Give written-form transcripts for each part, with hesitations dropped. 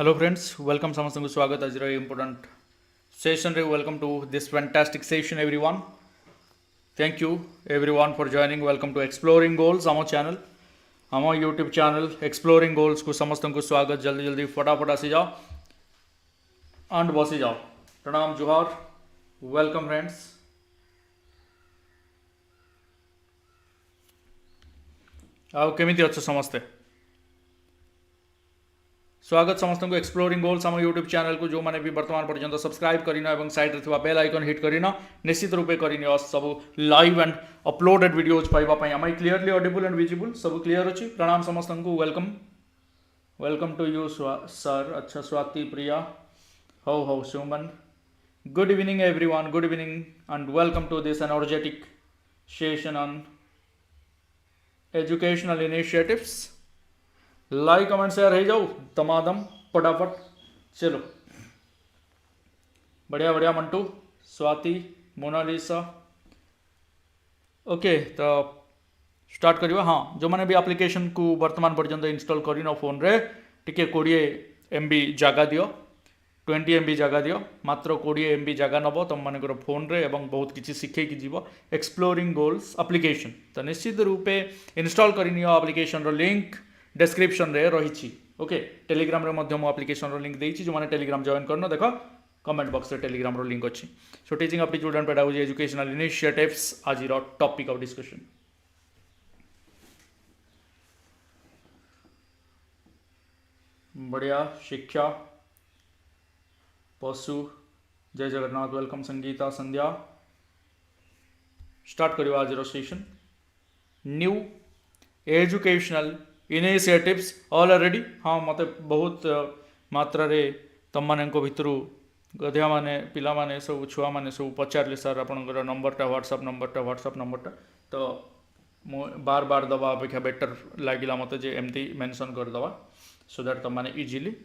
Hello friends, welcome समस्त स्वागत आज important session रे welcome to this fantastic session everyone. Thank you everyone for joining. Welcome to Exploring Goals our channel, our YouTube channel Exploring Goals को समस्त को स्वागत. जल्दी जल्दी फटाफट आसी जाओ and बसी जाओ. प्रणाम जोहार, welcome friends. आओ केमिति अच्छे समस्ते. स्वागत समस्त को एक्सप्लोरिंग गोल्स आम यूट्यूब चैनल को जो मैंने भी वर्तमान पर्यंत सब्सक्राइब करना और साइड रे बेल आइकन हिट करना निश्चित रूपे करनी सब लाइव एंड अपलोडेड वीडियोज पाइबापी आम क्लीयरली ऑडिबल एंड विजिबल सब क्लीयर अच्छी. प्रणाम समस्त को welcome welcome to you sir. अच्छा स्वाति प्रिया हो Suman. Good evening everyone, good evening and welcome to this energetic session on educational initiatives. Like comment share हो जाओ तमादम फटाफट. चलो बढ़िया बढ़िया मंटू, स्वाति, मोनालिसा. ओके तो स्टार्ट करिवा. हाँ जो मैंने भी एप्लिकेशन को वर्तमान पर्यंत इंस्टॉल करना फोन रे टिके 20 MB जगह दियो, 20 MB जगह दियो, मात्र 20 MB जगह नब तुम मानकर फोन रे एवं बहुत किसी शिखेकी जीव एक्सप्लोरिंग गोल्स एप्लिकेशन. तो निश्चित रूपे इंस्टॉल करनी एप्लिकेशन रो लिंक डिस्क्रिप्शन रे रही. ओके टेलीग्राम रे मध्य एप्लिकेशन रो लिंक देछि. जो माने टेलीग्राम जॉइन करनो देखो कमेंट बॉक्स रे टेलीग्राम रो लिंक अछि. So teaching aptitude and pedagogy educational initiatives आज रो टॉपिक ऑफ डिस्कशन. बढ़िया. शिक्षा, पशु, जय जगन्नाथ, वेलकम संगीता, संध्या. स्टार्ट करिवा आज रो session. New educational initiatives all ready. हाँ मत बहुत मात्रा रे तुम मान भितर गधिया माने पिला माने सब छुआ माने सब पचारे सर आपंकर नंबरटा व्हाट्सएप नंबरटा तो मु बार बार दवा अपेक्षा बेटर लगिला मत जे एमती मेंशन करदवा सो दैट तुम माने इजीली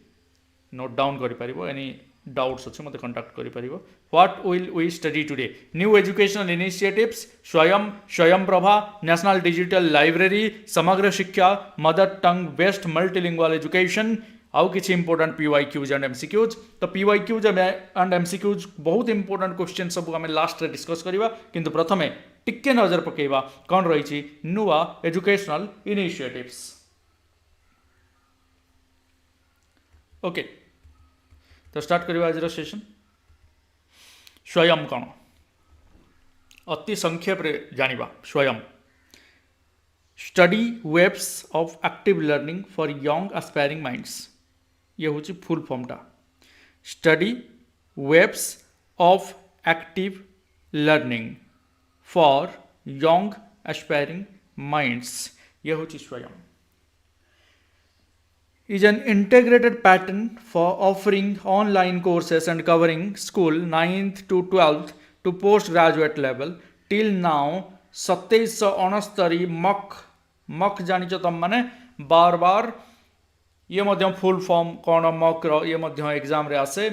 नोट डाउन करिपारिबो. एनी डाउट्स अच्छे मत कंटाक्ट करिपारिबो. What will we study today? New educational initiatives, Swayam Prabha, national digital library, Samagra Shiksha, mother tongue based multilingual education, आउ किसी इंपोर्टेंट PYQs एंड MCQs. तो PYQs एंड MCQs बहुत इंपोर्टेंट क्वेश्चन सब आम लास्ट रे डिस्कस करवा, किंतु प्रथमे टिके नजर पकेबा कौन रही नुआ एजुकेशनल इनिशिएटिव्स. ओके तो स्टार्ट करिवा आज सेशन. स्वयं कौन अति संक्षेप रे जानिबा. Swayam study webs of active learning for young aspiring minds. ये हूँ फुल फॉर्मटा. Study webs of active learning for young aspiring minds. ये हूँ स्वयं. Is an integrated pattern for offering online courses and covering school 9th to 12th to postgraduate level. Till now 2769 मक जानी तुम मैंने बार बार ये मध्य फुल फॉर्म कौन मक ये मध्य एग्जाम रे आसे.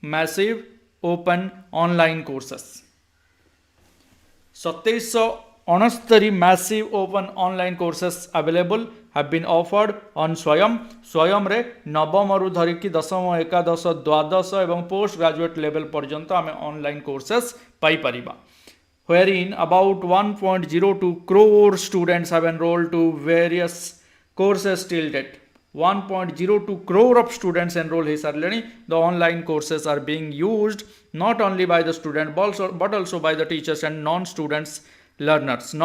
Massive open online courses 2769 massive open online courses available have been offered on स्वयं रे नवम रु धरिकी दशम एकादश द्वादश एवं पोस्ट ग्रेजुएट लेवल पर्यंत आम ऑनलाइन कोर्सेस पाई परिबा. wherein about 1.02 crore students have enrolled to various courses till date. 1.02 crore of students enroll hi sarleni. The online courses are being used not only by the student but also by the teachers and non-student learners.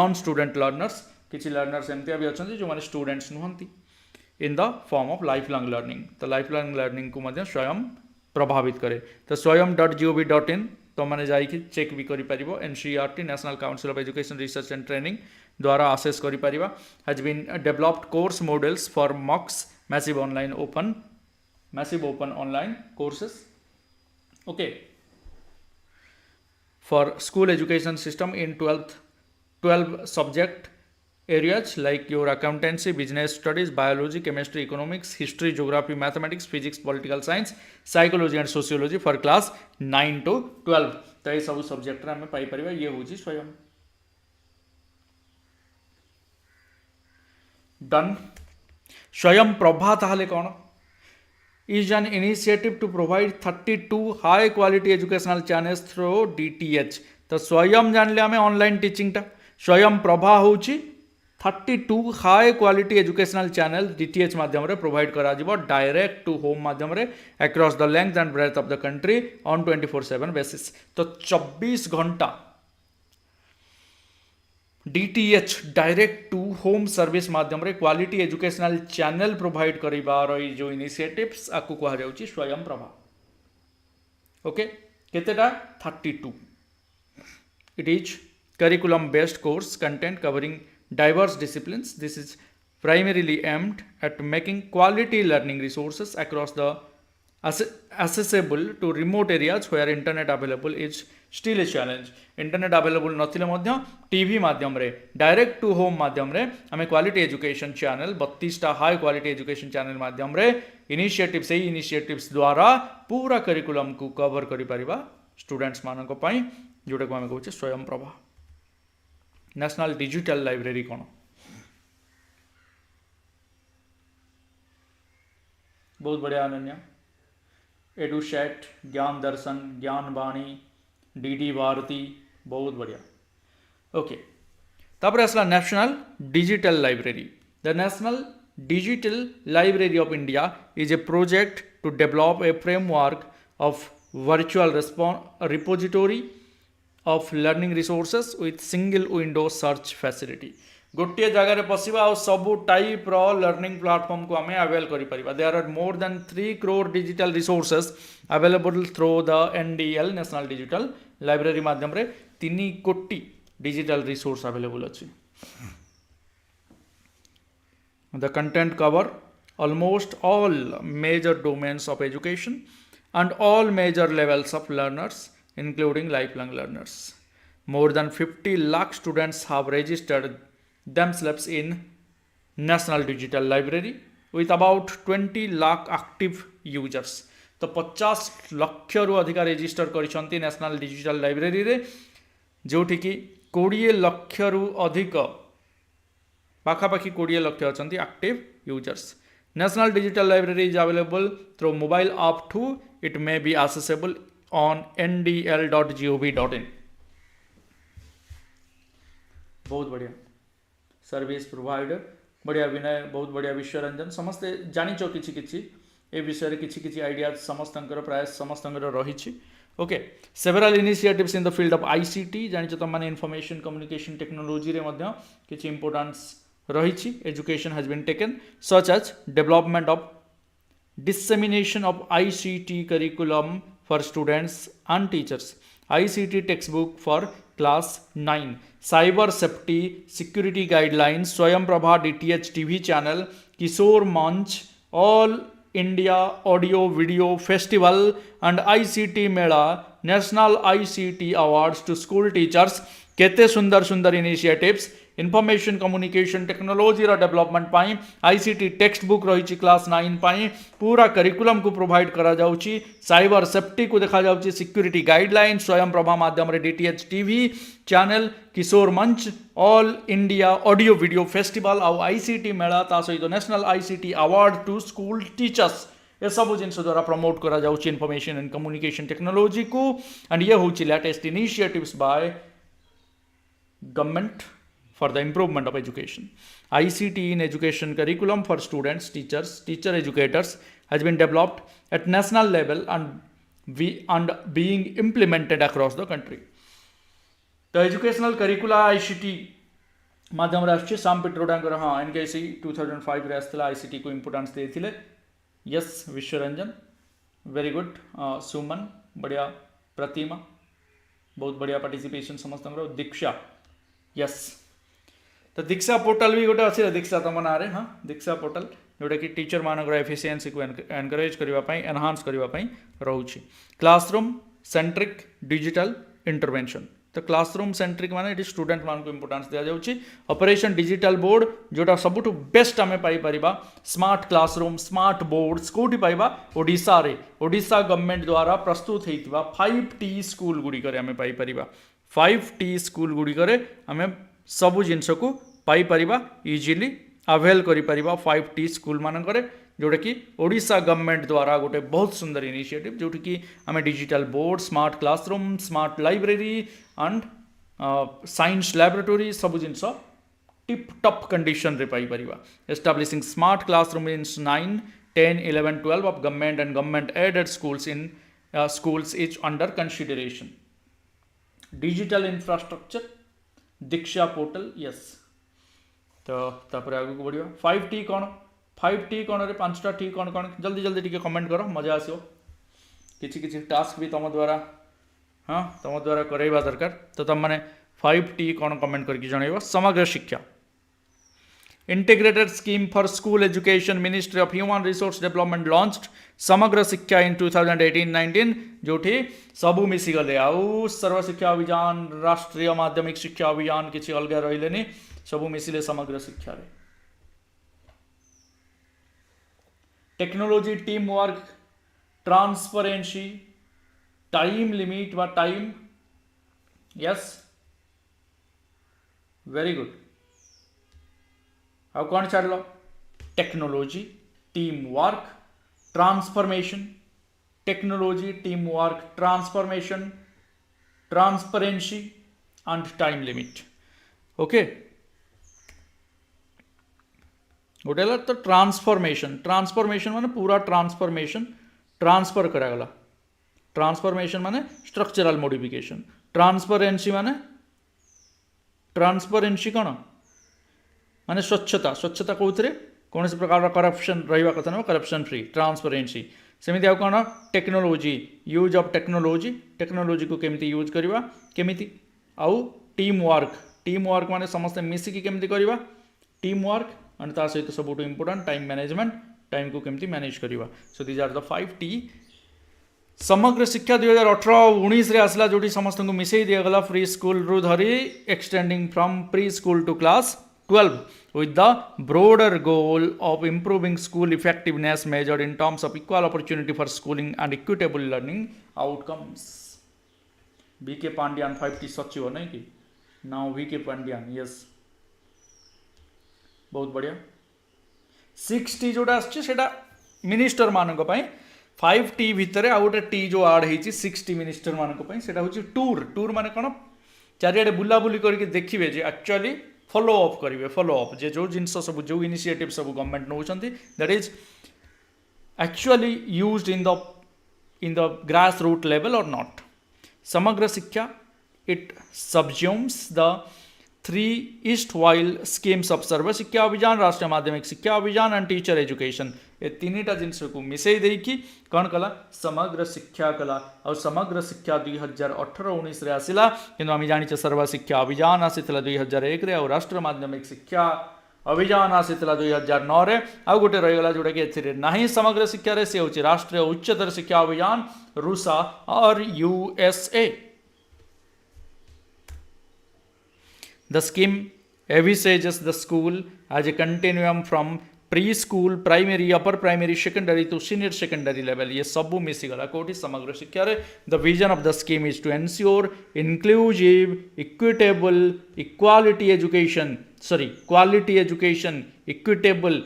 किसी learners एमती भी अच्छा जो मैंने students नुहंती in the form of life long learning. तो life long learning को मध्य स्वयं प्रभावित करे. तो swayam.gov.in तो मैंने जाइए चेक भी करि. NCERT national council of education research and training द्वारा आसेस करि परिबा. Has been developed course models for MOOCs massive open online courses. Okay for school education system in 12 subject areas like your accountancy, business studies, biology, chemistry, economics, history, geography, mathematics, physics, political science, psychology and sociology for class 9 to 12. तो ये सब subject आम Piper. ये हूँ स्वयं. Done. स्वयं प्रभा ताहले कौन? is an initiative to provide 32 high quality educational channels through DTH. तो स्वयं जानले आमे ऑनलाइन टीचिंग टा स्वयं प्रभा होची 32 high quality educational channel DTH माध्यम रे प्रोवाइड करा जिवो डायरेक्ट टू होम माध्यम रे across the length and breadth of the country on 24/7 basis. तो 24 घंटा DTH direct to home service माध्यम रे क्वालिटी एजुकेशनल चैनल प्रोवाइड करिबार जो इनिशिएटिव्स आकु कहा जाउची स्वयं प्रभा. ओके केतेटा 32. It is curriculum based course content covering diverse disciplines. This is primarily aimed at making quality learning resources across the accessible to remote areas where internet available is still a challenge. Internet available नथिले मध्य TV माध्यम रे direct to home माध्यम रे हमें quality education channel 32टा high quality education channel माध्यम रे इनिशिएटिव्स द्वारा पूरा करिकुलम को कवर करि परिबा स्टूडेंट्स मानक पई जोटा को आम कहूँ स्वयं प्रभा. नेशनल डिजिटल लाइब्रेरी कौन बहुत बढ़िया अनन्या. एडुसेट, ज्ञान दर्शन, ज्ञान वाणी, डीडी भारती बहुत बढ़िया. ओके तापर आसला national digital library. The national digital library of India is a project to develop a framework of virtual repository of learning resources with single window search facility. गोटे जगह पशिबा और सबू टाइप रो लर्निंग प्लेटफॉर्म को हमें avail करि परिबा. There are more than 3 crore digital resources available through the NDL national digital library माध्यम रे 3 कोटी डिजिटल रिसोर्स अवेलेबल अछि. The content cover almost all major domains of education and all major levels of learners including lifelong learners. More than 50 lakh students have registered themselves in National Digital Library with about 20 lakh active users. तो 50 लाख रु अधिक register करिसंती national digital library रे जोठी कि 20 लाख रु अधिक पाखापाखि 20 लाख अछंती active users. National Digital Library is available through mobile app too. It may be accessible on ndl.gov.in. बहुत बढ़िया सर्विस प्रोवाइडर बढ़िया विनय बहुत बढ़िया विश्व रंजन समस्ते जानिच किछि किछि ए विषय किछि किछि आइडिया समस्तंकर प्राय समस्तंकर रहिछि. Okay several initiatives in the field of ICT जानिच त माने इंफॉर्मेशन कम्युनिकेशन टेक्नोलॉजी रे मध्य किछि इंपोर्टेंस रहिछि. Education has been taken such as development of dissemination of ICT curriculum for students and teachers, ICT textbook for class 9, cyber safety security guidelines, Swayam Prabha DTH TV channel, Kishore Manch, All India Audio Video Festival and ICT Mela, National ICT Awards to school teachers. केते सुंदर सुंदर initiatives information communication technology रा development पाई ICT text book रही class 9 पाई पूरा curriculum को provide करा जाउची. Cyber safety को देखा जाउची, सिक्योरिटी गाइडलाइन स्वयं प्रभा माध्यम रे DTH TV channel, Kishore Manch, all India audio video festival आउ ICT मेला ता सहित national ICT award to school teachers ये सब जिन द्वारा प्रमोट करा जाउची इनफॉरमेशन एंड कम्युनिकेशन टेक्नोलॉजी को. एंड ये होची latest initiatives by government for the improvement of education. ICT in education curriculum for students, teachers, teacher educators has been developed at national level and being implemented across the country. The educational curricula ICT माध्यम आसछि. साम पिट्रोडांकर हाँ NKC 2005 रे आस्थिला ICT को importance देथिले. Yes Biswaranjan very good. Suman बढ़िया, प्रतिमा बहुत बढ़िया पार्टिसिपेशन समस्त. दीक्षा यस तो दीक्षा पोर्टल भी गोटे अच्छे दीक्षा तुम ना हाँ दीक्षा पोर्टल जोटा कि टीचर मानक एफिशिएंसी को एनकरेज करने एनहांस करने रोचे. क्लासरूम सेंट्रिक डिजिटल इंटरवेंशन तो क्लासरूम सेंट्रिक माने स्टूडेंट मान को इंपोर्टेंस दिया जाउची. ऑपरेशन डिजिटल बोर्ड जोटा सबुठ बेस्ट आम पाइपर स्मार्ट क्लासरूम स्मार्ट बोर्ड्स कौटी पाइबा ओडिशा रे ओडिशा गवर्नमेंट द्वारा प्रस्तुत होता 5T स्कूल गुड़िक आम पाइपर 5T स्कूल गुड़िक आम सबू जिनस को पाइपर इजिली अवेल कर 5T स्कूल मानक जोटा कि ओडिशा गवर्नमेंट द्वारा गोटे बहुत सुंदर इनिशिएटिव जोटी कि आम digital board smart classroom smart library and science laboratory सब जिनस टिप टप कंडीशन रे पाई परिबा establishing smart classroom in 9 10 11 12 of government and government aided schools in schools is under consideration. Digital infrastructure Diksha portal yes तो तापर आगु को बढ़िया 5T कौन 5T कौन रे पांचटा टी कौन कौन जल्दी जल्दी टिके कमेंट करो मजा आसो किछि किछि टास्क भी तुम द्वारा हाँ तुम द्वारा करैबा दरकार तो तुम माने 5T कौन कमेंट करके जणैबो समग्र शिक्षा Integrated scheme for school education Ministry of Human Resource Development launched Samagra Shiksha in 2018-19 जोठी सबू मिसी गले आउ सर्व शिक्षा अभियान राष्ट्रीय माध्यमिक शिक्षा अभियान किसी अलग रहिलेनी सबू मिसिले समग्र शिक्षा रे technology team work transparency time limit व time yes very good how कौन छाड़ लो technology team work transformation technology team work transformation transparency and time limit okay गोटे तो ट्रांसफॉर्मेशन ट्रांसफॉर्मेशन माने पूरा ट्रांसफॉर्मेशन ट्रांसफर करागला ट्रांसफॉर्मेशन माने स्ट्रक्चरल मॉडिफिकेशन ट्रांसपेरेंसी माने ट्रांसपेरेंसी कौन माने स्वच्छता स्वच्छता कौन कौन से प्रकार करप्शन रहा कथा ना करप्शन फ्री ट्रांसपेरेंसी सेमती आउ कौन technology use of technology technology को केमती यूज करवा केमिति आउ टीम वर्क माने समस्त मिसिकी केमती करवा टीम वर्क एंड ता सहित सबुठ इंपोर्टेंट टाइम मैनेजमेंट टाइम को केमती मैनेज करवा so these are the 5T समग्र शिक्षा 2018-19 रे आसला जोटी समस्त को मिसई दिया गला फ्री स्कूल रु धरी extending from pre school to class 12 with the broader goal of improving school effectiveness measured in terms of equal opportunity for schooling and equitable learning outcomes. B.K. Pandian 5T सचिव नहीं कि now V.K. Pandian yes बहुत बढ़िया 6T जोटा आछे सेटा minister मानक पई 5T भितर आ गोटे टी जो आड हेची 6T मिनिस्टर मानक पई सेटा होची टूर माने कोन चारियाडे बुला बुली करके देखिबे जे एक्चुअली फॉलो अप करेंगे फॉलो अप जे जो जिनस सब जो इनिशिएटिव सब गवर्नमेंट नौचंती that is actually used in the grass root level or not Samagra Shiksha it subsumes the 3 erstwhile schemes of Sarva Shiksha Abhiyan राष्ट्रीय माध्यमिक शिक्षा अभियान एंड टीचर एजुकेशन ये तीनटा जिनस को मिसई देकी कौन कला समग्र शिक्षा कला और समग्र शिक्षा 2018-19 रे आसिला किंतु आम जानी सर्व शिक्षा अभियान आसीला 2001 रे और राष्ट्रीय माध्यमिक शिक्षा अभियान आसीला 2009 रे आउ गोटे रहीगला जोटा कि एथिरे नाही समग्र शिक्षा रे से होची राष्ट्रीय उच्चतर शिक्षा अभियान रूसा और USA The scheme envisages the school as a continuum from preschool, primary, upper primary, secondary to senior secondary level. ये सबू मिसी गला कोठी समग्र शिक्षा रे. The vision of the scheme is to ensure inclusive, equitable, quality education, equitable,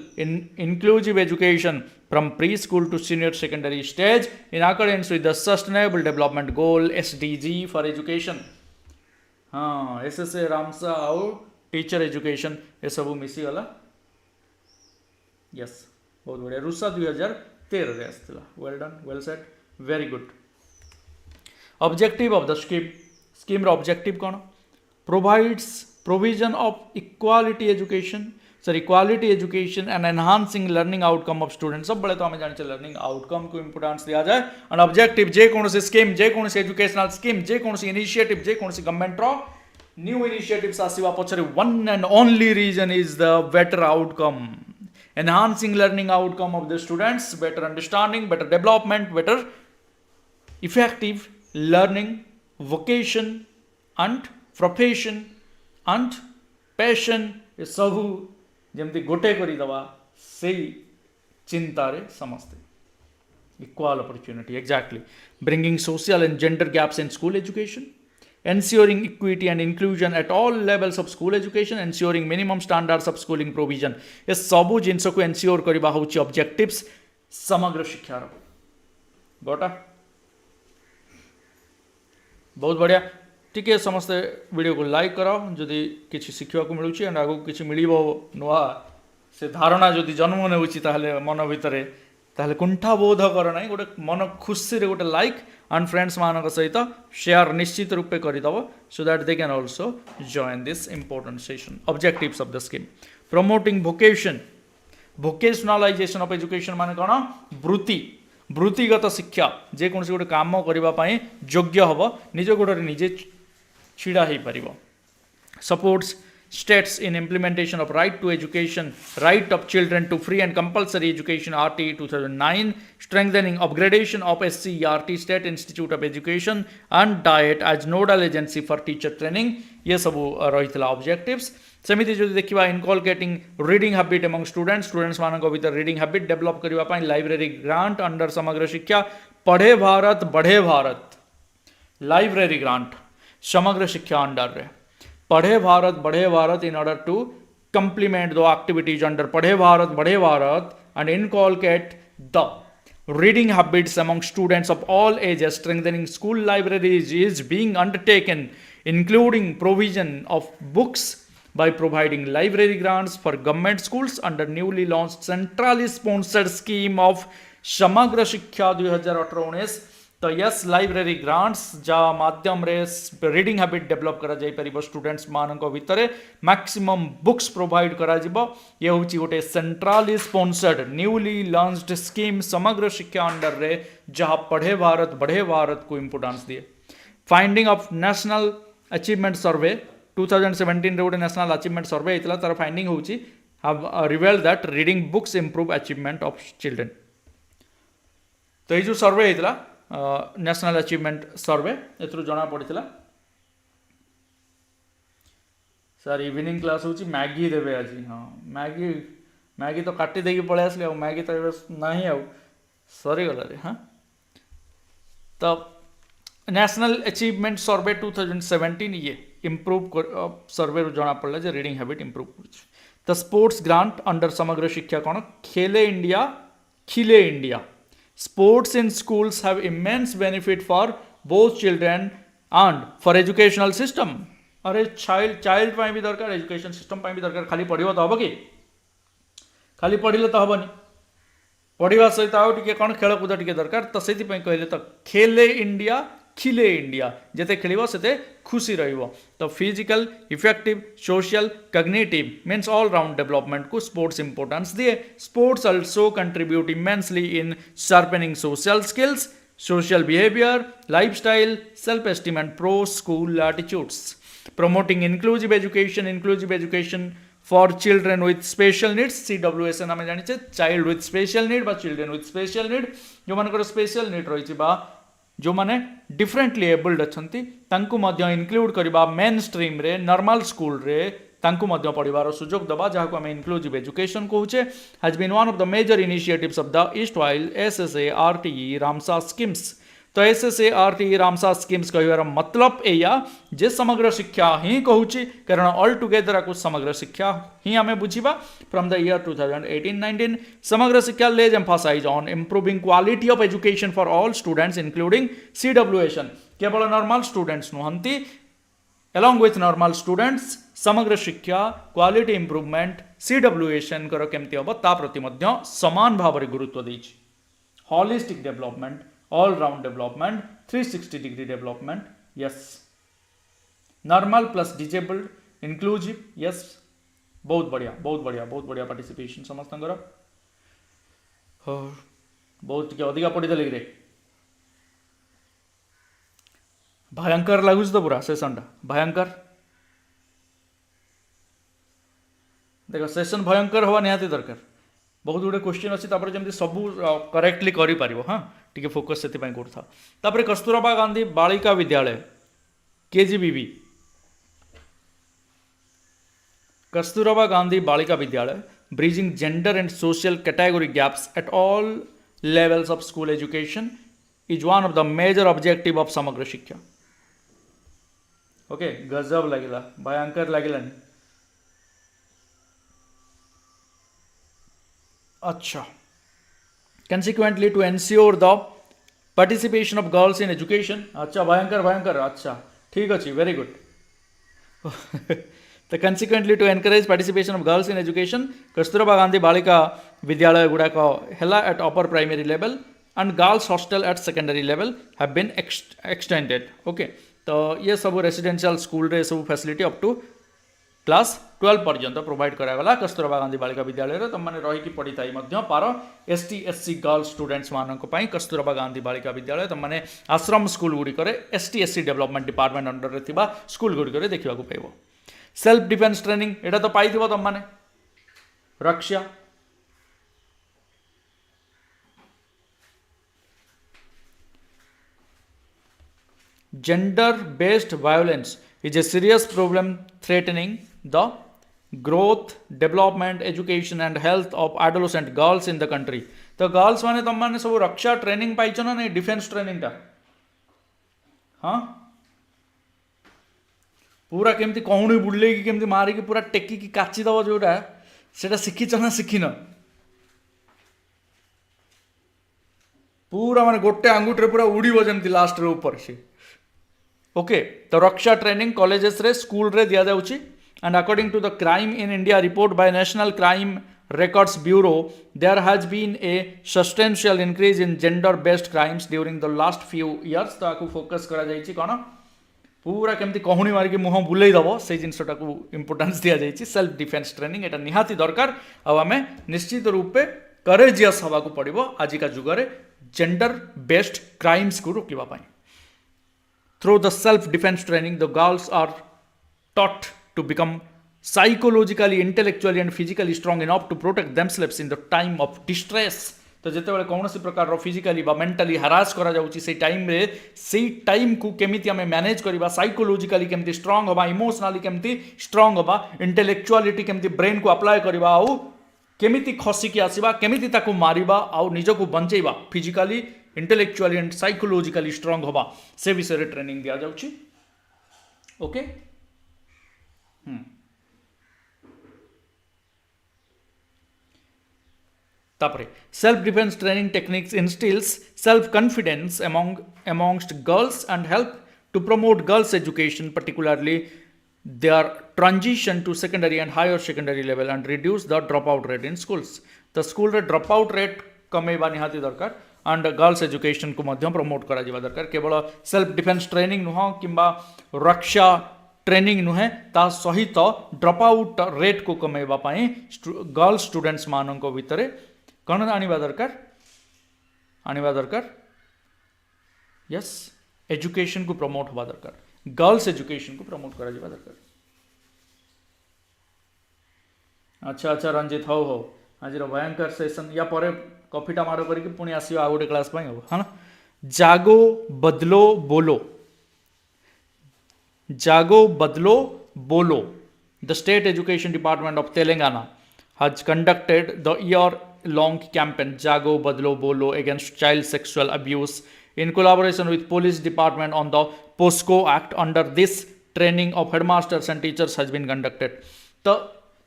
inclusive education from preschool to senior secondary stage in accordance with the Sustainable Development Goal (SDG) for education. हाँ SSA Ramsa आउ teacher education ये सब मिसी गला yes बहुत बढ़िया RUSA 2013 रे आस्तिला well done well said very good objective of the scheme रो ऑब्जेक्टिव कोन provides provision of equality education and enhancing learning outcome of students सब बड़े तो हमें जाने लर्निंग आउटकम को इंपोर्टेंस दिया जाए एंड ऑब्जेक्टिव जे कौन सी स्कीम जे कौन सी एजुकेशनल स्कीम जे कौन सी इनिशिएटिव जे कौन सी गवर्नमेंट रो न्यू इनिशिएटिव्स आसीबा पछरे one and only reason is the better outcome enhancing learning outcome of the students better understanding better development better effective learning vocation and profession and passion ये सबू जमती गोटे करदवा से चिंतारे समस्ते equal opportunity exactly bringing social and gender gaps in school education ensuring equity and inclusion at all levels of school education, ensuring minimum standards of schooling provision. ये सबू जिनस को एनश्योर करबा होची ऑब्जेक्टिव्स समग्र शिक्षार गोटा बहुत बढ़िया टिके समस्ते वीडियो को लाइक करो जदि किसी शिखा को मिलूची एंड आगु किसी मिलिबो नुआ से धारणा जदि जन्म नेउची ताहले मन भितरे ताहले कुंठा बोध कर ना गोटे मन खुशी रे गोटे लाइक एंड फ्रेंड्स मान सहित शेयर निश्चित रूपे करदब so that they can also join this important session objectives of the scheme promoting vocation vocationalisation of education मान कौन वृत्ति वृत्तिगत शिक्षा जेकोसी गोटे काम करने योग्य हम निज गोड़ निजे छिड़ा हो पार supports states in implementation of right to education, right of children to free and compulsory education RT 2009, strengthening upgradation of SCERT State Institute of Education and TET as nodal agency for teacher training. ये सब रही objectives सेमिति जो देखा inculcating reading habit among students मान भीतर reading habit develop करने library grant under समग्र शिक्षा पढ़े भारत बढ़े भारत लाइब्रेरी ग्रांट समग्र शिक्षा अंडर रे पढ़े Bharat in order to complement the activities under बढ़े Bharat and inculcate the reading habits among students of all ages. Strengthening school libraries is being undertaken, including provision of books by providing library grants for government schools under newly launched centrally sponsored scheme of Samagra Shiksha 2018-19. तो yes library grants जा माध्यम रे reading habit develop करा जाई परिबो students मानक भितरे maximum books provide करा जिवो ये होची गोटे centrally sponsored newly launched scheme समग्र शिक्षा अंडर रे जहां पढ़े भारत बढ़े भारत को इंपोर्टेंस दिए फाइंडिंग ऑफ नेशनल अचीवमेंट सर्वे 2017 रे गोटे नेशनल अचीवमेंट सर्वे हेतला तार फाइंडिंग होची have revealed that reading books improve achievement of children तो ये जो सर्वे हेतला नेशनल अचीवमेंट सर्वे एथरू जना पड़ता सर इवनिंग क्लास होची मैगी देवे आज हाँ मैगी तो काटी देकी पळे आसले मैगी तो नहीं आउ सरी गला रे हाँ तो नेशनल अचीवमेंट सर्वे 2017 ये इम्प्रूव सर्वे जना पड़ा जे रीडिंग हैबिट इम्प्रूव कर तो स्पोर्ट्स ग्रांट अंडर समग्र शिक्षा कौन खेले इंडिया खिले India Sports in schools have immense benefit for both children and for educational system. अरे चाइल्ड पाई भी दरकार एजुकेशन सिस्टम पाई भी दरकार खाली पढ़िबो तो हबो कि खाली पढ़िले तो हबनी पढ़िबा सहित आउ टिके कोन खेल कूद टिके दरकार तो सेति पई कहले तो खेले इंडिया खिले इंडिया जेते खेलिबो सेते खुशी रहिबो तो physical affective social cognitive means all round development को स्पोर्ट्स इंपोर्टेंस दिए sports also contribute immensely in sharpening social skills social behavior lifestyle self esteem and pro school attitudes promoting inclusive education for children with special needs CWS नाम जानिचे child with special need बा children with special need जो मानकर special need रही बा जो माने differently abled अछंती तांकु मध्य इंक्लूड करबा मेन स्ट्रीम रे नॉर्मल स्कूल रे तांकु मध्य पढ़िबार सुजोग दबा जहां को हम इंक्लूसिव एजुकेशन कहूचे has been one of the major initiatives of the erstwhile SSA RTE RAMSA schemes तो एसएसए आरटीई रामसा स्कीम्स कहबार मतलब एया जे समग्र शिक्षा ही कहूची कारण ऑल टुगेदर को समग्र शिक्षा ही हमें बुझिबा from the year 2018-19 Samagra Shiksha lays emphasise on improving quality of education for all students including CWSN केवल नॉर्मल स्टूडेंट्स नुहंती along with normal students समग्र शिक्षा क्वालिटी इंप्रूवमेंट सीडब्ल्यूएशन कर केमती हम ता प्रति मध्य समान भाव में गुरुत्व देछि holistic development all round development 360 degree development yes normal plus disabled inclusive yes बहुत बढ़िया पार्टिसिपेशन समस्त बहुत अधिका पढ़ी देले रे भयंकर लगुच तो पूरा सेशन भयंकर देख सेशन भयंकर हवा निहाती दरकार बहुत गुड़े क्वेश्चन अच्छी जमी सब करेक्टली कर हाँ टी फोकस से कर कस्तूरबा गांधी बालिका विद्यालय KGBV Kasturba Gandhi Balika Vidyalaya bridging gender and social category gaps at all levels of school education is one of the major objective of Samagra Shiksha okay गजब लगिला भयंकर लगिलानी अच्छा consequently to ensure the participation of girls in education अच्छा भयंकर भयंकर अच्छा ठीक अच्छी वेरी गुड तो consequently to encourage participation of girls in education Kasturba Gandhi Balika विद्यालय गुड़ाक है at upper primary level and girls hostel at secondary level have been extended okay तो ये सब रेसिडेंशियल स्कूल रे सब फैसिलिटी अप टू क्लास 12 पर्यंत प्रोवाइड करागला कस्तूरबा गांधी बालिका विद्यालय तुम मैंने रहीकि पढ़ी थाई पार S T S C girls students मानक कस्तूरबा गांधी बालिका विद्यालय तुम मैंने आश्रम स्कूल गुड़िक S T S C development department under रे थिबा स्कूल गुड़िक देखा पाइब सेल्फ डिफेन्स ट्रेनिंग एटा तो पाई तुम मैंने रक्षा gender based violence is a serious problem threatening the growth development education and health of adolescent girls in the country तो girls माने तुम मैंने सब रक्षा ट्रेनिंग पाई ना नहीं डिफेन्स ट्रेनिंग टा हाँ पूरा केमती कहूणी बुले कि केमती मारिकी पूरा टेकी की काची दब जोटा सेटा शिखिच ना शिखिन पूरा माने गोटे आंगुठे पूरा उड़ीब जमती लास्ट रे ऊपर से ओके तो रक्षा ट्रेनिंग कॉलेजेस रे स्कूल रे दिया जाउची and according to the crime in India report by national crime records bureau there has been a substantial increase in gender based crimes during the last few years तो आकु focus करा जाइची कोन पूरा केमती कहूणी मारिकी मुह बुलेई दबो से जिनसटा को इंपोर्टेंस दिया जाइची सेल्फ डिफेन्स ट्रेनिंग एटा निहाती दरकार आ हमें निश्चित रूपे करेजियस हवा को पड़िबो आजिका जुगरे जेंडर बेस्ड क्राइम्स को रोकिबा पाई Through the self-defense training, the girls are taught to become psychologically, intellectually and physically strong enough to protect themselves in the time of distress. तो जिते बेले कौन सी प्रकार फिजिकली बा मेंटली हरास करा जाउची से टाइम रे से टाइम को केमिति हमें मैनेज करबा साइकोलॉजिकली केमिति स्ट्रांग होबा इमोशनली केमिति स्ट्रांग होबा इंटेलेक्चुअलिटी केमिति ब्रेन को अप्लाई करबा आउ केमिति खसी के आसीबा केमिति ताको मारिबा आउ निजको बंचेबा physically intellectually and psychologically strong होबा से विषय ट्रेनिंग दिया जाउची ओके तापरे self defence training techniques instils self confidence amongst girls and help to promote girls education particularly their transition to secondary and higher secondary level and reduce the dropout rate in schools the school रे dropout rate कमेबा निहाती दरकार and girls education को मध्य promote करा जिबा दरकार केवल self defence training नुह किंबा रक्षा ट्रेनिंग नुहे ता सहित ड्रॉप आउट रेट को कमेबा पाई गर्ल्स स्टूडेंट्स मानक भितर कौन आनिबा दरकार यस एजुकेशन को प्रमोट होबा दरकार गर्ल्स एजुकेशन को प्रमोट करा जिबा दरकार अच्छा अच्छा रंजित हो आज भयंकर सेशन या पर कॉफीटा मार करके पुणी आसियो आ गोटे क्लास पाई हो हाँ जागो बदलो बोलो the state education department of Telangana has conducted the year-long campaign Jago Badlo Bolo against child sexual abuse in collaboration with police department on the POSCO Act. Under this, training of headmasters and teachers has been conducted. तो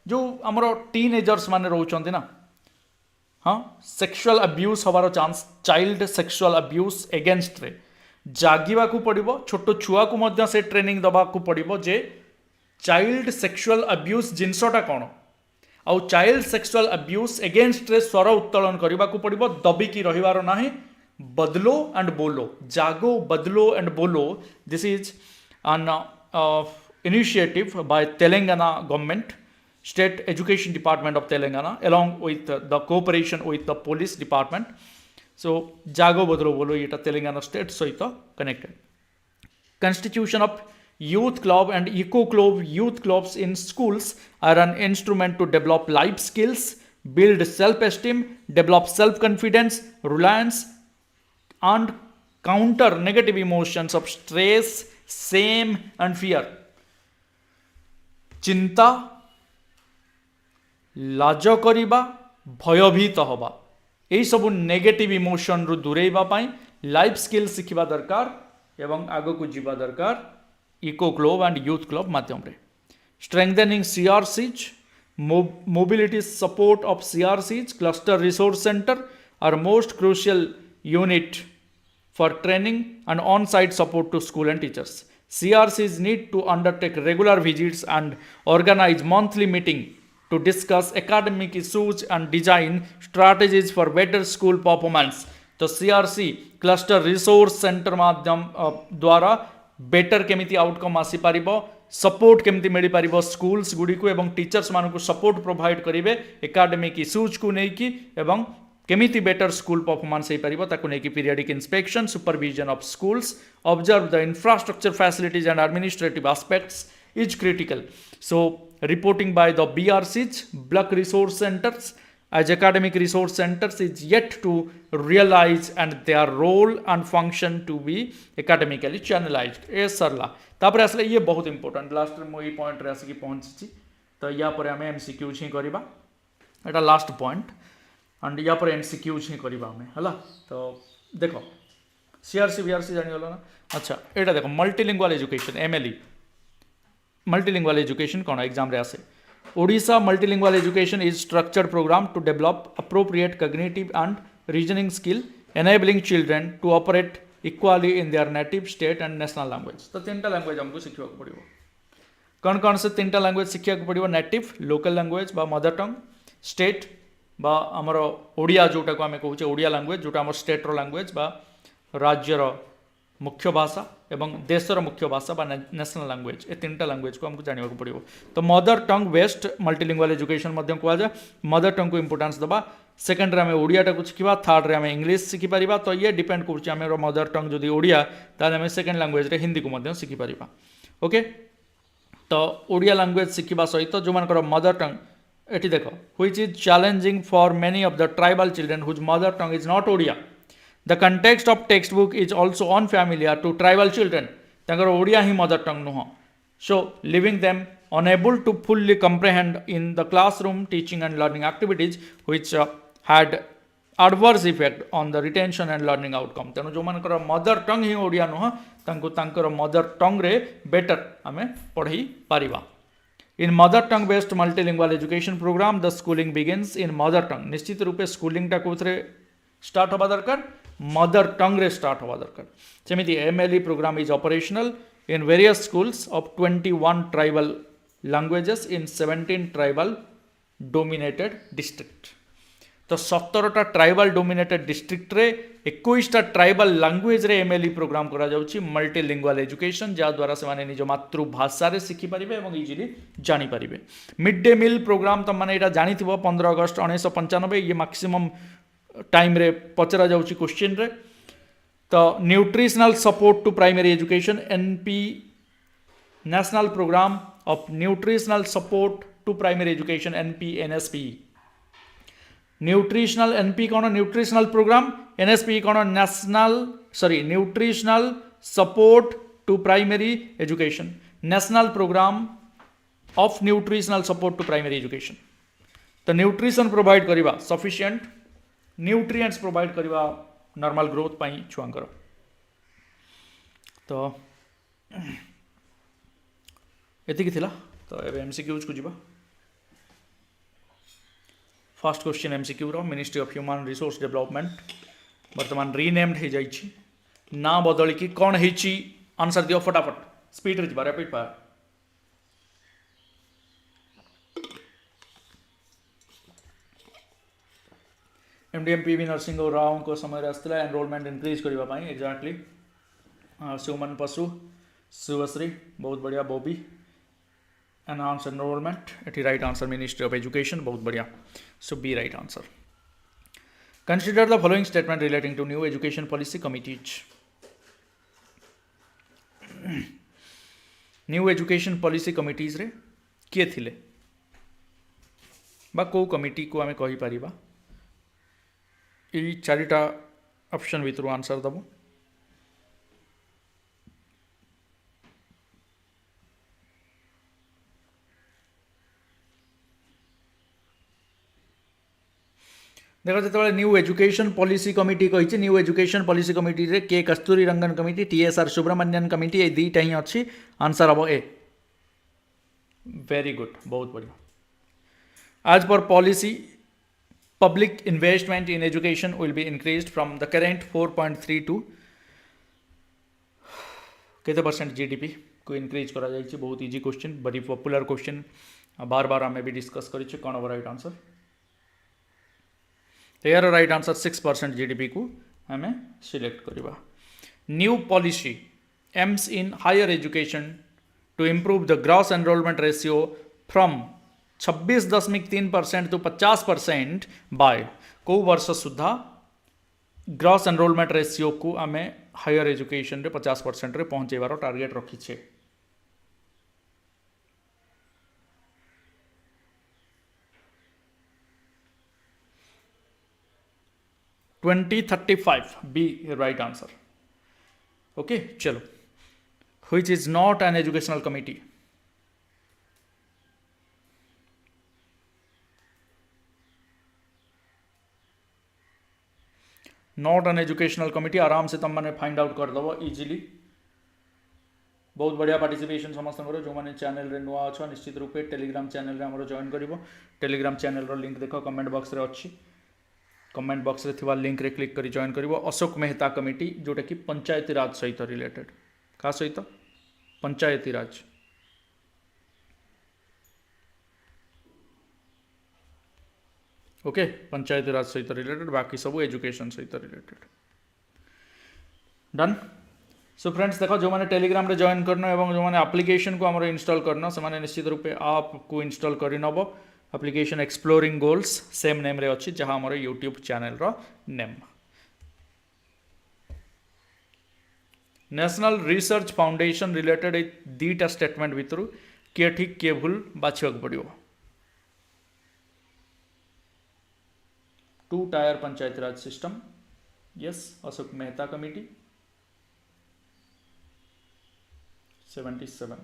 जो आमर teenagers माने रोचंती ना हाँ sexual abuse हबार chance child sexual abuse against रे जागिबा को पड़िबो छोटो छुआ को मध्य से ट्रेनिंग दबा को पड़िबो जे चाइल्ड सेक्सुअल अब्यूज जिनसटा कोन आउ चाइल्ड सेक्सुअल अब्यूज एगेंस्ट रे स्वर उत्तोलन करबा को पड़िबो दबिकी रहिबार नाही बदलो एंड बोलो जागो बदलो एंड बोलो this is an initiative by Telangana government state education department of Telangana along with the cooperation with the police department. So jago badlo bolo eta Telangana state सहित connected. Constitution of youth club and eco club youth clubs in schools are an instrument to develop life skills, build self-esteem, develop self-confidence, reliance and counter negative emotions of stress, shame and fear. चिंता लाज करिबा भयभीत हवा यही सब negative emotion रु दूरेबा पाई life skill शिखिबा दरकार एवं आगो को जीवा दरकार eco club and youth club माध्यम रे strengthening CRCs mobility support of CRCs cluster resource center are most crucial unit for training and on-site support to school and teachers. CRCs need to undertake regular visits and organize monthly meeting to discuss academic issues and design strategies for better school performance. तो CRC cluster resource centre माध्यम द्वारा better केमिति outcome आसी पारिबो support केमिति मिली पारिबो schools गुडी को एवं teachers मानकु support provide करिवे academic issues को नेकी एवं केमिति बेटर स्कूल परफॉर्मेंस हो पारिबो ताकु नेकी periodic inspection supervision of schools observe the infrastructure facilities and administrative aspects is critical. So reporting by the BRCs block resource centers as academic resource centers is yet to realize and their role and function to be academically channelized. ए सरला तापर आसले ये बहुत important last रे मो ई point रे आसी पहुंची तो या पर हमें एमसीक्यूज ही करबा एटा लास्ट पॉइंट एंड या पर एमसीक्यूज ही करबा हमें हला तो देखो सीआरसी बीआरसी जानि गलो ना अच्छा एटा देखो multilingual education MLE Multilingual education कौन एग्जाम रे आसे Odisha multilingual education is structured programme to develop appropriate cognitive and reasoning skill enabling children to operate equally in their native state and national language तो तीनटा लैंग्वेज हमको शिखा पड़ो कौन कौन से तीनटा लैंग्वेज शिखा पड़ो नेटिव लोकल लैंग्वेज बा मदर टंग स्टेट बा आमर ओडिया जोटा को आम कहूचे ओडिया लैंग्वेज जोटा आम स्टेट्र लैंग्वेज बा राज्यर मुख्य भाषा एवं देशर मुख्य भाषा बा नेशनल लैंग्वेज ए तीनटा लैंग्वेज को हमको जानवा पड़ो तो mother tongue based multilingual education कह जाए मदर टंग को इंपोर्टेंस दबा सेकेंड रे ओडियाटा को शिखा थर्ड रे इंग्लिश शिखिपर तो ये डिपेंड कर मदर टंग जदि ओडिया ताले सेकेंड लैंग्वेज रे हिंदी को शिखिपर ओके तो ओडिया लैंग्वेज शिखा सहित जो मानकर मदर टंग एटी देख which is challenging for many of the tribal children whose mother tongue is not Odia The context of textbook is also unfamiliar to tribal children. तांकर ओडिया ही मदर टंग नुह. So leaving them unable to fully comprehend in the classroom teaching and learning activities which had adverse effect on the retention and learning outcome. तेणु जो मानकर mother टंग ही ओडिया नुह तांको तांकर mother tongue रे better आमे पढ़ी Paribas. In mother tongue based multilingual education program the schooling begins in mother tongue. निश्चित रूपे स्कूलिंग टा कोथरे स्टार्ट होबा दरकार मदर टंग रे स्टार्ट होबा दरकार सेमिति MLE programme is operational in various schools of 21 tribal languages in 17 tribal dominated district तो 17टा ट्राइबल डोमिनेटेड डिस्ट्रिक्ट रे 21टा ट्राइबल लैंग्वेज रे एमएलई प्रोग्राम करा जाउची मल्टीलिंगुअल एजुकेशन जा द्वारा से माने निज मातृभाषा रे शिखि परिबे एवं इजीली जानि परिबे मिड डे मील प्रोग्राम त माने एटा जानिथिबो 15 अगस्त 1995 ये मैक्सिमम टाइम रे पचरा जाउची क्वेश्चन रे तो nutritional support to primary education NP national programme of nutritional support to primary education NP NSP nutritional NP कौन न्यूट्रिशनल प्रोग्राम एनएसपी कौन nutritional support to primary education national programme of nutritional support to primary education तो nutrition provide करवा sufficient nutrients provide करवा normal growth पाई छुआंकर तो एतिकी थिला तो एबे एमसीक्यूज को जीवा फर्स्ट क्वेश्चन एमसीक्यू रो ministry of human resource development वर्तमान रीनेम्ड हो जाइछि ना बदली की कौन हेछि आंसर दियो फटाफट स्पीड रे जीवा rapid fire MDM P V Narasimha Rao को समय आसला एनरोलमेंट इंक्रीज करने एक्जाक्टली सुमन पशु शुभश्री बहुत बढ़िया बॉबी एनहांस एनरोलमेंट एटी right answer ministry of education बहुत बढ़िया so B right answer consider the following statement relating to new education policy committees new education policy committees रे किए थिले बा को कमिटी को आमे कहि परिबा ये चारिटा ऑप्शन भितर आंसर दबो देखो जो न्यू एजुकेशन पॉलिसी कमिटी कही न्यू एजुकेशन पॉलिसी कमिटी रे के कस्तूरी रंगन कमिटी टीएसआर सुब्रमण्यन कमिटी ये दुईटा ही अच्छी आंसर हम ए वेरी गुड बहुत बढ़िया आज पर policy public investment in education will be increased from the current 4.3 to केते परसेंट जीडीपी को इंक्रीज करा जाइए बहुत easy question very popular question बार बार आम भी डिस्कस करिए कौन हम राइट आंसर यार राइट आंसर 6% जीडीपी को आम सिलेक्ट करवा new policy aims in higher education to improve the gross enrolment ratio from 26.3% to 50% by को वर्ष सुधा ग्रॉस एनरोलमेंट रेशियो को आम हायर एजुकेशन रे 50% रे पहुँचेबार टार्गेट रखीछे 2035 बी राइट आंसर ओके चलो which is not an educational committee not an educational committee आराम से तुम मैंने फाइंड आउट करदेव इजिली बहुत बढ़िया पार्टिसिपेशन समस्त जो मैंने चैनल रे नुआ अच्छा निश्चित रूपे टेलीग्राम चैनल रे हमरो जॉइन करिवो टेलीग्राम चैनल रो लिंक देखो कमेंट बॉक्स रे अच्छी कमेंट बॉक्स रे थिवा लिंक रे क्लिक करी जॉइन करिवो अशोक मेहता कमिटी जोटा कि पंचायती राज सहित रिलेटेड का सहित पंचायती राज ओके पंचायती राज सहित रिलेटेड बाकी सब एजुकेशन सहित रिलेटेड डन सो फ्रेंड्स देखो जो मैंने टेलीग्राम रे जॉइन करना एवं जो मैंने एप्लिकेशन को हमरो इंस्टॉल करना से माने निश्चित रूपे आप को इंस्टॉल करि नबो application exploring goals same name रे अछि जहां हमरो यूट्यूब चैनल रो name national research foundation related दीटा स्टेटमेंट भितर किए ठीक किए भूल बाछियक पड़ियो 2 tier panchayat raj system yes Ashok Mehta committee 77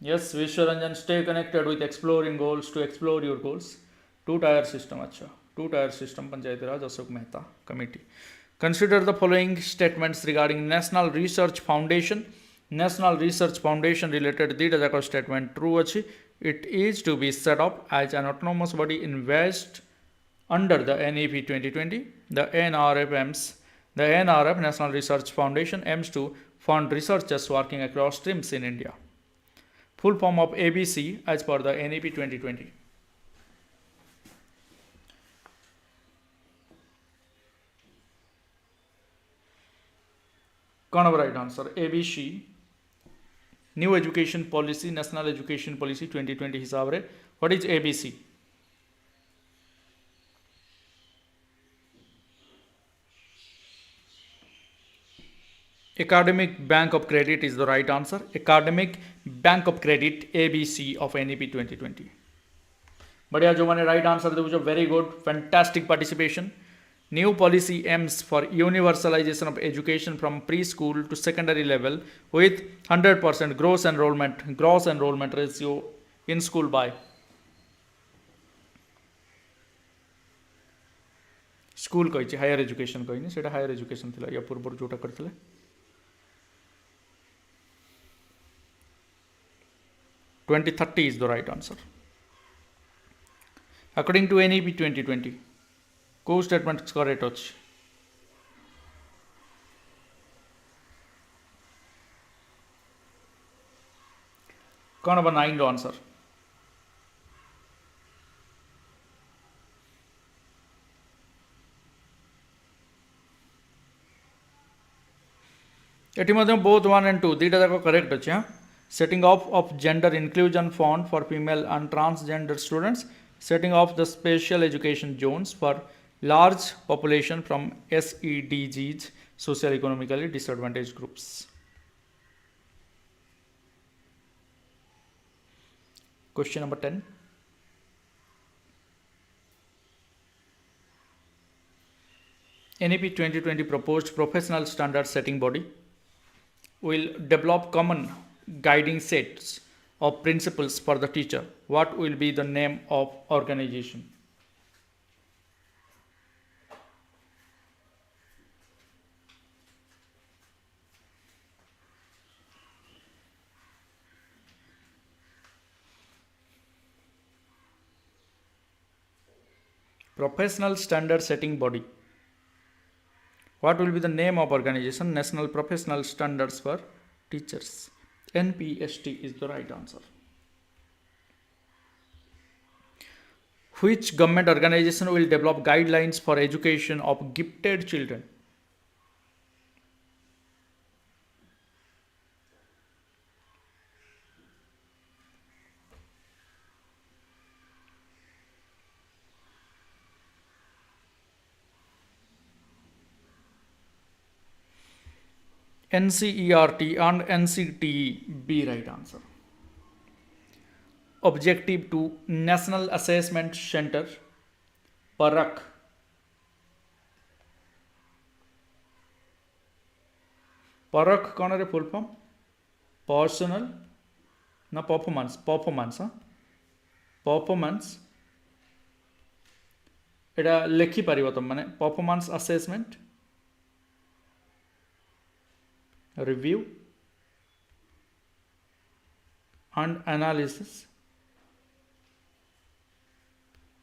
yes Vishwaranjan stay connected with exploring goals to explore your goals 2 tier system अच्छा 2 tier system Panchayati Raj Ashok Mehta committee consider the following statements regarding national research foundation related data jaka statement true अछि it is to be set up as an autonomous body invest under the NEP 2020 the NRF National Research Foundation aims to fund researchers working across streams in India full form of ABC as per the NEP 2020 कौन अब right answer ABC new education policy national education policy 2020 हिसाब रे what is ABC Academic Bank of Credit is the right answer. Academic Bank of Credit ABC of NEP 2020. बढ़िया जो मैंने right answer दे very good fantastic participation new policy aims for universalisation of education from pre school to secondary level with 100% gross enrolment ratio in school by school कही higher education कहनी से higher education थी या पूर्व जोटा करते 2030 is the right answer. According to NEP 2020, co statement correct अछि कौन अब 9 रो आंसर एटी मध्य बोथ 1 and 2 दीटा जाक करेक्ट अछि हां setting off of gender inclusion fund for female and transgender students setting off the special education zones for large population from SEDGs social economically disadvantaged groups question number 10 NEP 2020 proposed professional standard setting body will develop common guiding sets of principles for the teacher? What will be the name of organization? Professional standard setting body. What will be the name of organization? National Professional Standards for Teachers. NPST is the right answer. Which government organization will develop guidelines for education of gifted children? NCERT and NCTE, B right answer. Objective to National Assessment Center, PARAK. PARAK कौन है full form? Personal ना performance? Performance हाँ performance एटा लिखि पारिबो तुम माने performance assessment review and analysis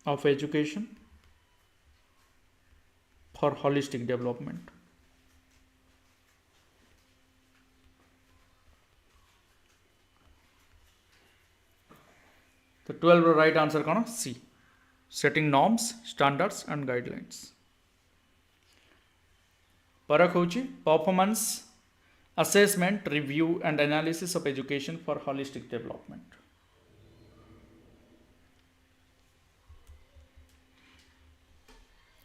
of education for holistic development. The 12 right answer कौन? C. Setting norms, standards and guidelines. परख होची performance assessment, review and analysis of education for holistic development.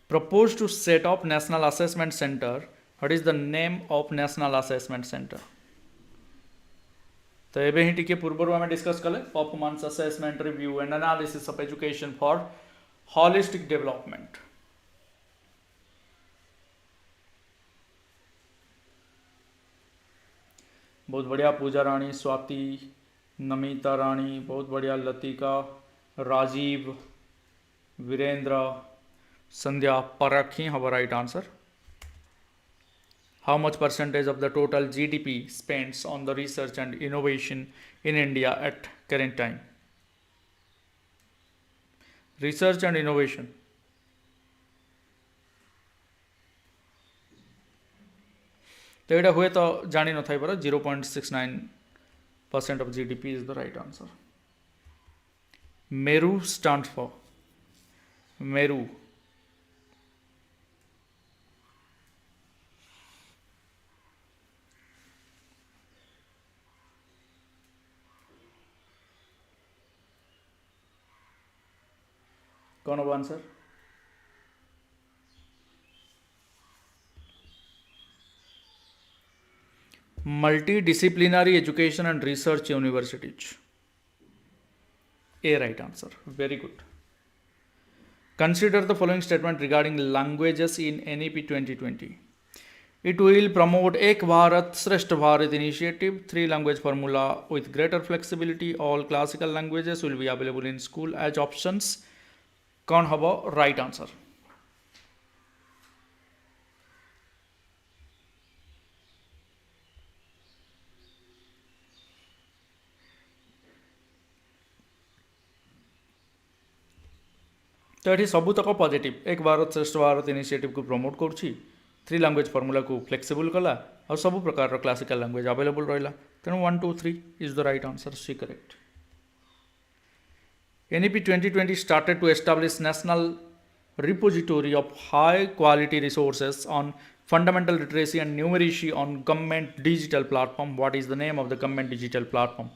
Proposed to set up National Assessment Center. What is the name of National Assessment Center? तो एबे ही टिके पूर्व आम discuss कले performance assessment review and analysis of education for holistic development. बहुत बढ़िया पूजा रानी, स्वाति, नमिता रानी, बहुत बढ़िया लतिका, राजीव, वीरेंद्र, संध्या, परख ही हमारा right answer. How much percentage of the total GDP spends on the research and innovation in India at current time? Research and innovation. तो ये हुए तो जानी न था पर 0.69% of GDP is the right answer. Meru stands for Meru. कौन होगा answer? Multidisciplinary Education and Research Universities. A right answer. Very good. Consider the following statement regarding languages in NEP 2020. It will promote Ek Bharat Shrestha Bharat initiative, 3 language formula with greater flexibility. All classical languages will be available in school as options. कौन हबो right answer? तो ये सबुतक positive. एक भारत श्रेष्ठ Bharat initiative को promote करुच्ची, 3 language formula को flexible कला और सब प्रकार क्लासिकल लैंग्वेज अवेलेबल रहा. तेणु 1 2 3 is the right answer. C correct. NEP 2020 started to establish national repository of high quality resources on fundamental literacy and numeracy on government digital platform. What is the name of the government digital platform?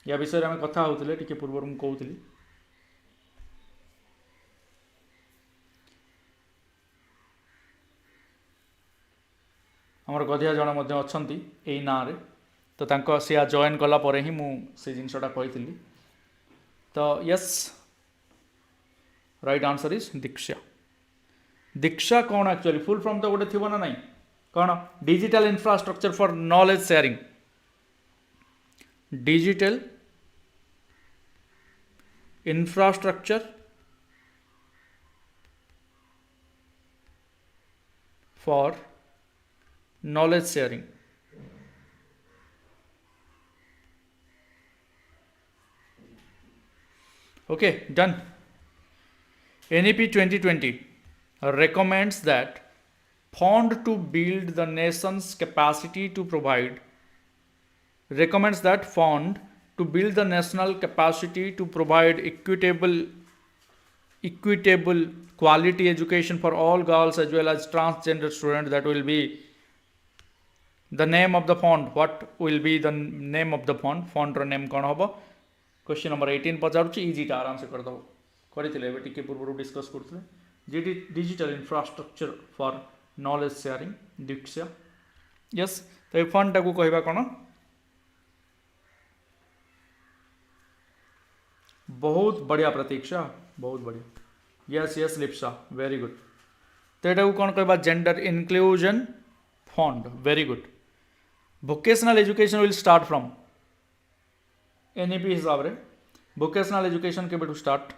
या विषय में कथा होतले टिके पूर्व मु कहउतली. हमर गधिया जण मध्ये अछंती एई ना रे, तो तांको से जॉइन कला परे ही मु से जिनसटा कहितली. तो यस राइट आंसर इज दीक्षा. दीक्षा कौन एक्चुअली फुल फॉर्म तो गोटे थिबो ना नहीं? कौन digital infrastructure for knowledge sharing digital infrastructure for knowledge sharing okay done NEP 2020 recommends that fund to build the nation's capacity to provide recommends that fund to build the national capacity to provide equitable quality education for all girls as well as transgender students. That will be the name of the fund. What will be the name of the fund? Fund ro name kon hobo? Question number 18 पचारूँ इजीटा आराम से करदेव करते पूर्व discuss करते digital infrastructure for knowledge sharing Diksha yes तो ये fund टाक कहवा कौन बहुत बढ़िया प्रतीक्षा बहुत बढ़िया yes yes Lipsa very good तो यहाँ कौन कहवा gender inclusion fund very good vocational education will start from NEP हिसाब रे वोकेशनल एजुकेशन के स्टार्ट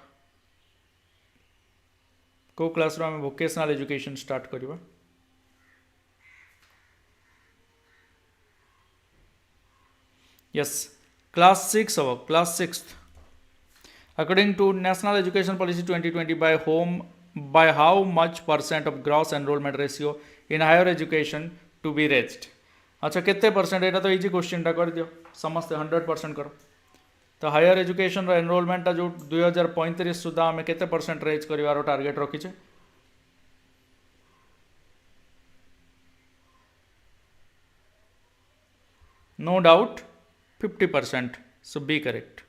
को क्लास रो वोकेशनल एजुकेशन स्टार्ट करवा यस क्लास 6 हम class 6 according to national education policy 2020 by how much % of gross enrollment ratio in higher education to be raised अच्छा केते percent एटा तो इजी क्वेश्चन टा कर दियो समस्त 100% करो तो हायर एजुकेशन एनरोलमेंट जो 2035 सुधा आम केते परसेंट रेज कर टार्गेट रखीचे नो डाउट 50% सो बी करेक्ट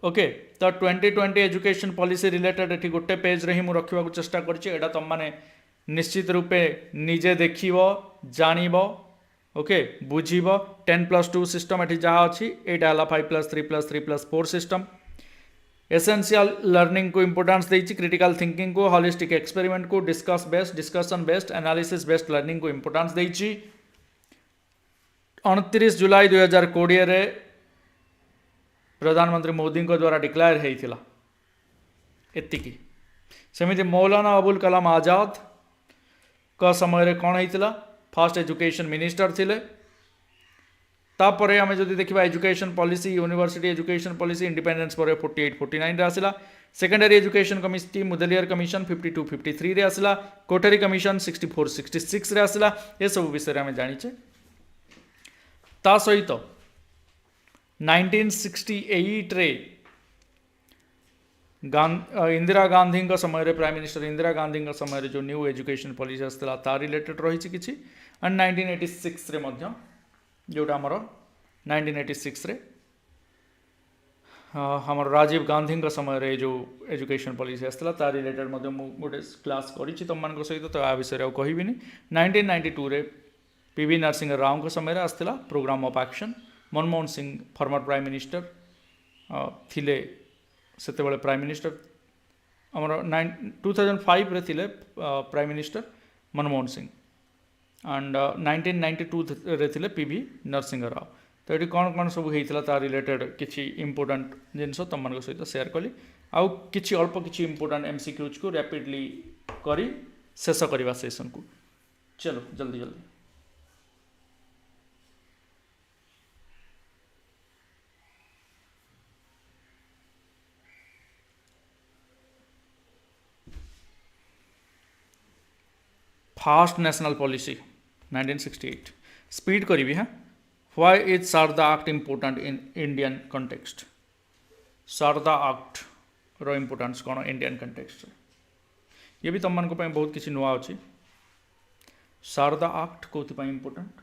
ओके तो 2020 एजुकेशन पॉलिसी रिलेटेड ये गोटे पेज रे ही मु रखा चेष्टा कर तुम मैंने निश्चित रूपे निजे देख जान ओके बुझीब 10+2 सिस्टम ये जहाँ अच्छी यहाँ 5+3+3+4 सिस्टम एसेंशियल लर्निंग को इंपोर्टेंस देती क्रिटिकल थिंकिंग को होलिस्टिक एक्सपेरिमेंट को discussion based analysis based learning को इंपोर्टेंस देती 29 जुलाई 2020 रे प्रधानमंत्री मोदी द्वारा डिक्लेयर होता एतिकी सेमिति मौलाना अबुल कलाम आजाद का समय कौन होता फास्ट एजुकेशन मिनिस्टर थिले तापर आम जो देखा education policy university education policy independence पर 48-49 रे आसला secondary education committee Mudaliar commission 52-53 रे आसला कोठरी कमिशन 64-66 रे आसला ये सब विषय आम जाचे ता सहित 1968 रे इंदिरा गांधी समय प्राइम मिनिस्टर इंदिरा गांधी समय जो न्यू एजुकेशन पॉलिसी आसला ता रिलेटेड रही किसी एंड 1986 रे मध्य जोटा आमर 1986 रे हमर राजीव गांधी समय जो एजुकेशन पॉलिसी आसला ता रिलेटेड गोटे क्लास करी तुम मान सहित तो आ विषय आउ कहबिनी 1992 रे PV नरसिंह राव समय आसला programme of action Manmohan Singh former prime minister थिले सेते बळे प्राइम मिनिस्टर हमर 2005 रे थिले prime minister Manmohan Singh and 1992 रे थिले PV नरसिंह राव तो ये कौन कौन सब होता ता रिलेटेड किसी इंपोर्टेंट जिनस तुम मान सहित शेयर कली आउ किछि अल्प किछि इंपोर्टेंट MCQs को रैपिडली करी शेष करवा सेशन को चलो जल्दी जल्दी फास्ट नेशनल पॉलिसी 1968 स्पीड करी हाँ why is Sharda act important in Indian context Sharda act रो इम्पोर्टेंस कौन इंडियन कंटेक्स्ट ये भी तुम मान बहुत किसी नुआ अच्छी शारदा एक्ट कौन important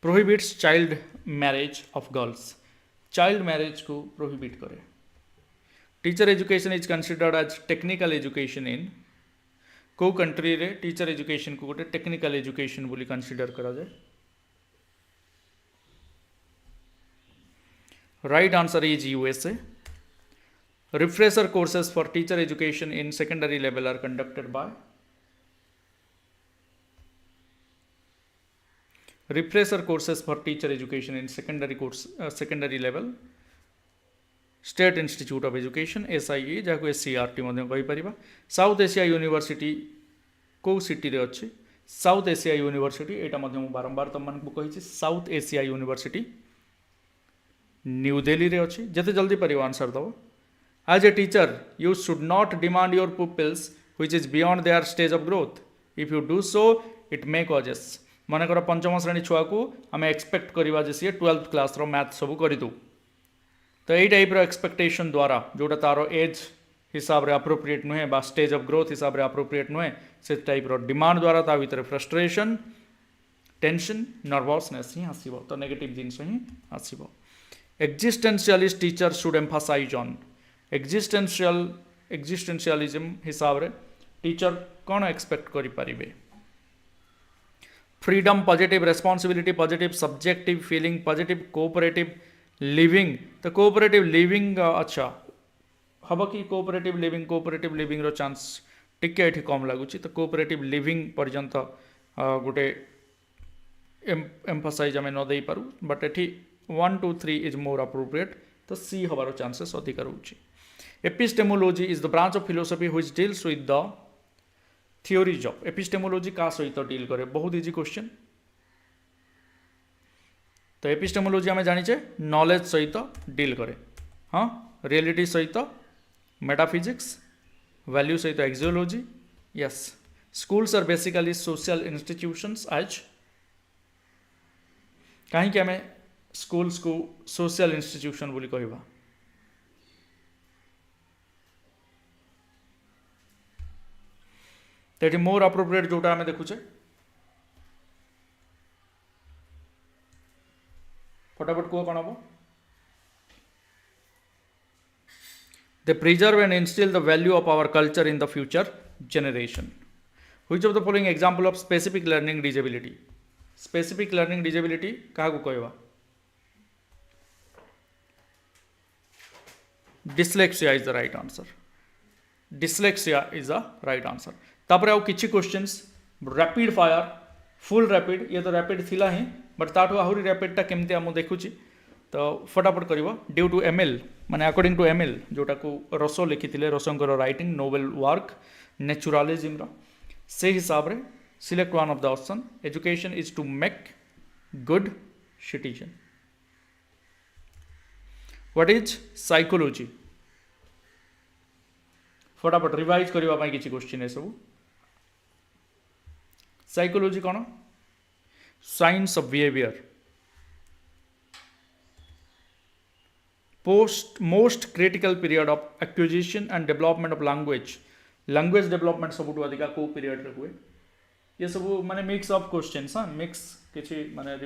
prohibits child marriage of girls child marriage को प्रोहिबिट करे teacher education is considered as technical education in को कंट्री रे टीचर एजुकेशन को गोटे टेक्निकल एजुकेशन बोली कंसिडर करा जाए right answer is USA Refresher courses for teacher education in secondary level are conducted by refresher courses for teacher education in secondary level State Institute of Education SIE जहाँ SCRT कहीपर south Asia university कौ city रे अच्छी south Asia university यहाँ बारंबार तुमको कही south Asia university new Delhi रे अच्छी जिते जल्दी पार आंसर दब As a teacher, you should not demand your pupils which is beyond their stage of growth. If you do so, it may causes. मनकर पंचम श्रेणी छुआ को आम एक्सपेक्ट करवा जे सी 12th क्लास रो मैथ सब करदू तो यही टाइप रो एक्सपेक्टेशन द्वारा जोटा तार एज हिसाब रे अप्रोप्रिएट नुहे बा स्टेज ऑफ ग्रोथ हिसाब रे अप्रोप्रिएट नुहे से टाइप रो डिमांड द्वारा ता भीतर फ्रस्ट्रेशन टेंशन नर्वसनेस ही आसीबो तो नेगेटिव जिंस ही आसीबो existentialist teacher should emphasise on existentialism हिसाब रे टीचर कौन एक्सपेक्ट करि परिबे freedom positive responsibility positive subjective feeling positive cooperative living तो कोऑपरेटिव लिविंग अच्छा हम कि कोऑपरेटिव लिविंग रो चांस टिके एठी कम लागुची तो कोऑपरेटिव लिविंग पर्यंत गोटे एम्फसाइज आम न दे पारू बट एठी 1 2 3 इज मोर अप्रोप्रिएट तो सी हबार चांसेस अधिक रोचे epistemology is the branch of philosophy which deals with the theories of epistemology का सहित डील करे बहुत इजी क्वेश्चन तो एपिस्टेमोलॉजी आम जानिचे नॉलेज सहित डील करे हाँ रियलिटी सहित मेटाफिजिक्स वैल्यू सहित axiology yes schools are basically social institutions as कहीं आम स्कूल्स को सोशल इंस्टीट्यूशन बोली कहवा तो ये मोर अप्रोप्रिएट जोटा आम देखुचे फटाफट कह कौन हम they preserve and instil the value of our culture in the future generation which of the following example of specific learning disability क्या कहवा dyslexia is the right answer तापर आउ किछि questions rapid fire full rapid ये तो rapid थिला ही but ताठू आहुरी रैपिडटा केमती आम देखुची तो फटाफट करिवो ड्यू टू एमएल माने अकॉर्डिंग टू एमएल जोटा को रसो लिखिथिले रसंकर राइटिंग नोवेल वर्क नेचुरलिज्म रो से हिसाब रे select one of the option education is to make good citizen what is psychology फटाफट रिवाइज करने किसी क्वेश्चन है सब साइकोलॉजी कौन science of behaviour most critical period of acquisition and development of language development सब अधिक को पीरियड हुए ये सब माने मिक्स ऑफ क्वेश्चंस हाँ मिक्स किसी माने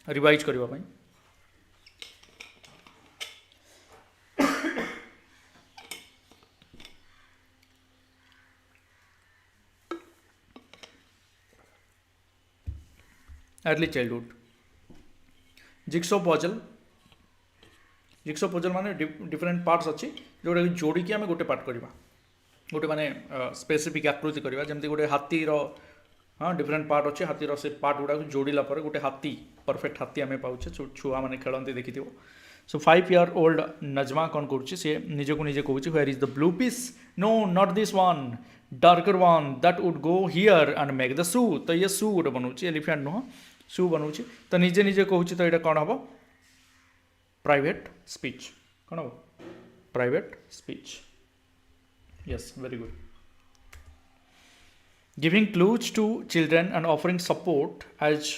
रिवाइज करने अर्ली चाइल्डहुड जिक्सो पजल माने डिफरेंट पार्ट्स अच्छी जोटा जोड़ी की आम गोटे पार्ट करवा गोटे माने स्पेसिफिक आकृति करवा जमती गोटे हाथी हाँ डिफरेंट पार्ट अच्छे हाथी से पार्ट गुड़ा जोड़ला गोटे हाथी परफेक्ट हाथी आम पाचे छुआ मैंने खेलती देखी सो 5 year old नजमा कौन कर निजे कहूँ where is the blue piece no not this one darker one that would go here and make the shoe तो ये शू गोटे बनाऊँ एलिफेंट नुह शू बनाऊँ तो निजे कहूँ तो यहाँ कौन हम प्राइवेट स्पीच कौन हम private speech yes very good giving clues to children and offering support as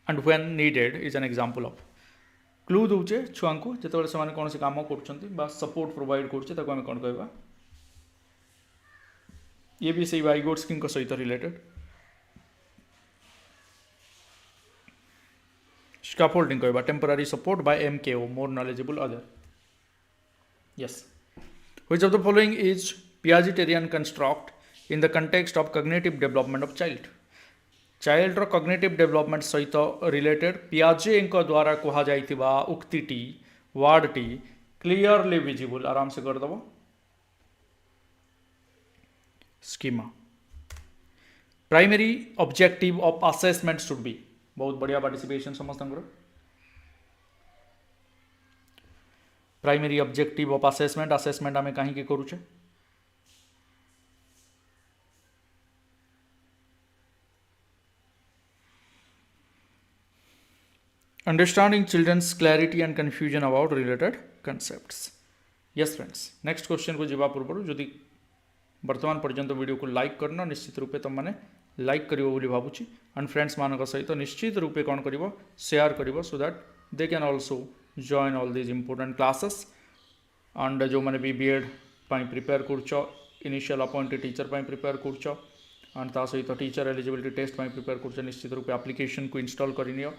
and when needed is an example of clue दूचे छुआ को जिते से कौन से काम कर सपोर्ट प्रोवाइड करें कौन कहवा ये भी सही वाइगोड स्कीम सहित रिलेटेड स्कैफोल्डिंग कहवा temporary support by MKO more knowledgeable other yes which of the following is Piagetian construct in the context of cognitive development of child cognitive development सहित related पियाजे द्वारा कह उक्ति वर्डटी क्लीयरली विजिबल आराम से करदेव schema primary objective of assessment should be बहुत बढ़िया पार्टिसिपेशन समस्त primary objective of assessment assessment आम कहीं करुचे understanding children's clarity and confusion about related concepts yes friends next question को जीवा पूर्व जदि वर्तमान पर्यंत वीडियो को लाइक करना निश्चित रूपे तुम मैंने लाइक करिवो बोली भावुची एंड फ्रेंड्स मान सहित निश्चित रूपे कौन करिवो शेयर करिवो so that they can also join all these important classes and जो मैंने B.Ed प्रिपेयर कर इनिशियल अपॉइंटेड टीचर प्रिपेयर कर एंड ता सहित टीचर एलिजिबिलिटी टेस्ट प्रिपेयर कर निश्चित रूपे एप्लिकेशन को इंस्टॉल करनियो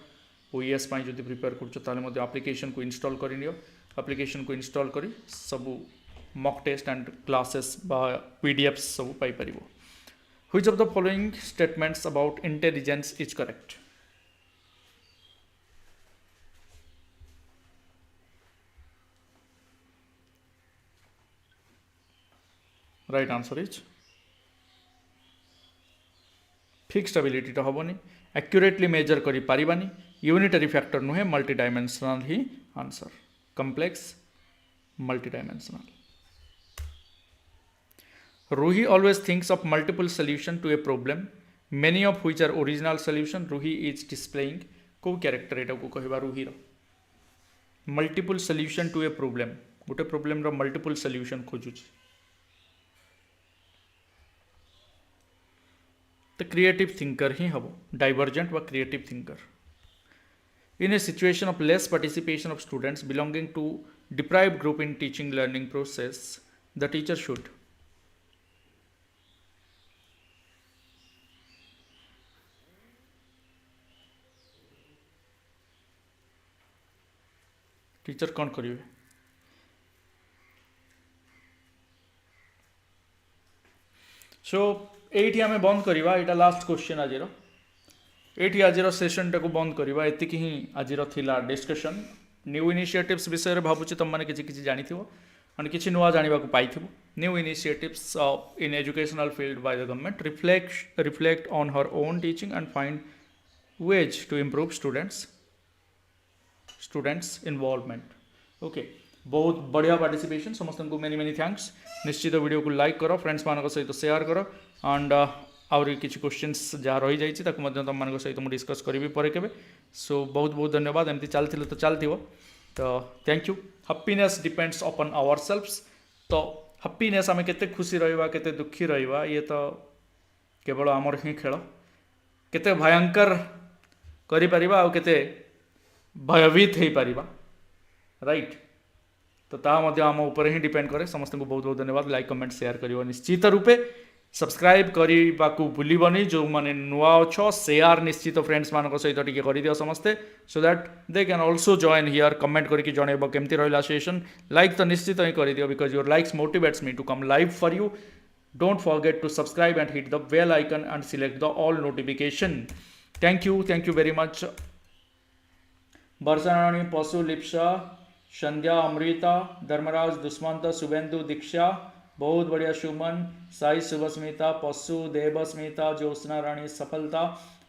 OES जो प्रिपेयर कर एप्लिकेशन को इंस्टॉल करनियो एप्लिकेशन को इंस्टॉल करी सबू mock test and classes PDFs सब पाई परिबो Which of the following statements about intelligence is correct? Right answer is fixed ability to हबनी accurately measure करी पारिबानी unitary factor नुहे multidimensional he answer complex multidimensional Ruhi always thinks of multiple solutions to a problem, many of which are original solution. Ruhi is displaying को character एटा को कहबा Ruhi row multiple solution to a problem गोटे problem रो multiple solution खोजुची तो creative thinker ही हबो divergent व creative thinker. In a situation of less participation of students belonging to deprived group in teaching learning process, the teacher should teacher कौन करेंगे सो एठी आमे बंद करवा यहाँ लास्ट क्वेश्चन आज ये आज सेशन टाक बंद करवा एति ही आज डिस्कशन न्यू इनिशिएटिव्स विषय में भावुँ तुम मैंने किसी जानी एंड किसी नुआ जाना पाई new initiatives in educational field by the government reflect on her own teaching and find ways to improve students involvement okay बहुत बढ़िया पार्टिसिपेशन समस्त को मेनी मेनी थैंक्स निश्चित वीडियो को लाइक करो फ्रेंड्स मान सहित शेयर करो एंड आउरी किसी क्वेश्चंस जहाँ रही जाइए तुम मान सहित मुझे डिस्कस करी पर के सो बहुत बहुत धन्यवाद एमती चलती तो चलती तो thank you happiness depends upon our selfs तो हैप्पीनेस आम केते खुशी रहिबा केते दुखी रहिबा ये तो केवल आमर ही खेल केते भयंकर करि परिबा आ केते भयभीत हो पारिबा राइट तो ता मध्य आम ऊपर ही डिपेंड करे समस्त को बहुत बहुत धन्यवाद लाइक कमेंट शेयर करियो निश्चित रूपे सब्सक्राइब करने को भूलबनी जो मैंने नुआ अच्छ शेयर निश्चित फ्रेंड्स मान सहित टिके कर दियो समस्ते सो that they can also join here comment करके जनइब केमती रहा सेशन लाइक तो निश्चित ही कर दियो because your likes motivates me to come live for you don't forget to subscribe and hit the bell icon and select the all notification thank you very much Varsharani Pashu Lipsa संध्या अमृता धर्मराज दुष्मंत शुभेन्दु दीक्षा बहुत बढ़िया सुमन साई शुभस्मिता पशु देवस्मिता ज्योत्सना रानी सफलता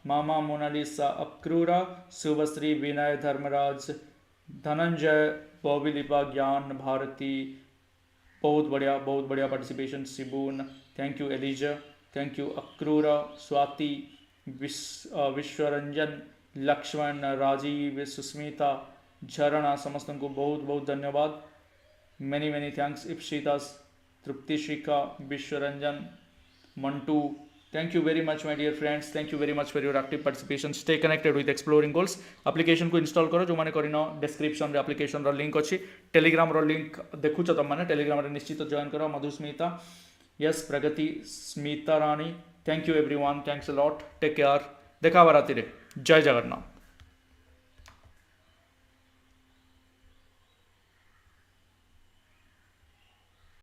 मामा मोनालिसा अक्रूरा शुभश्री विनय धर्मराज धनंजय बॉबिलिपा ज्ञान भारती बहुत बढ़िया participation Shibun thank you Eliza thank you Akrura Swati Vishwaranjan Laxman Rajiv Susmita Jharna समस्त को बहुत बहुत धन्यवाद many many thanks Ipsita Tripti Shikha Vishwaranjan Mantu thank you very much my dear friends thank you very much for your active participation stay connected with exploring goals application को इंस्टॉल करो जो मैंने करन description रे एप्लिकेशन रो लिंक अच्छी टेलीग्राम रो लिंक देखुच तुम मैंने टेलीग्राम रे निश्चित जॉइन करो Madhusmita yes Pragati Smita Rani thank you everyone thanks a lot take care देखा राति रे जय जगन्नाथ।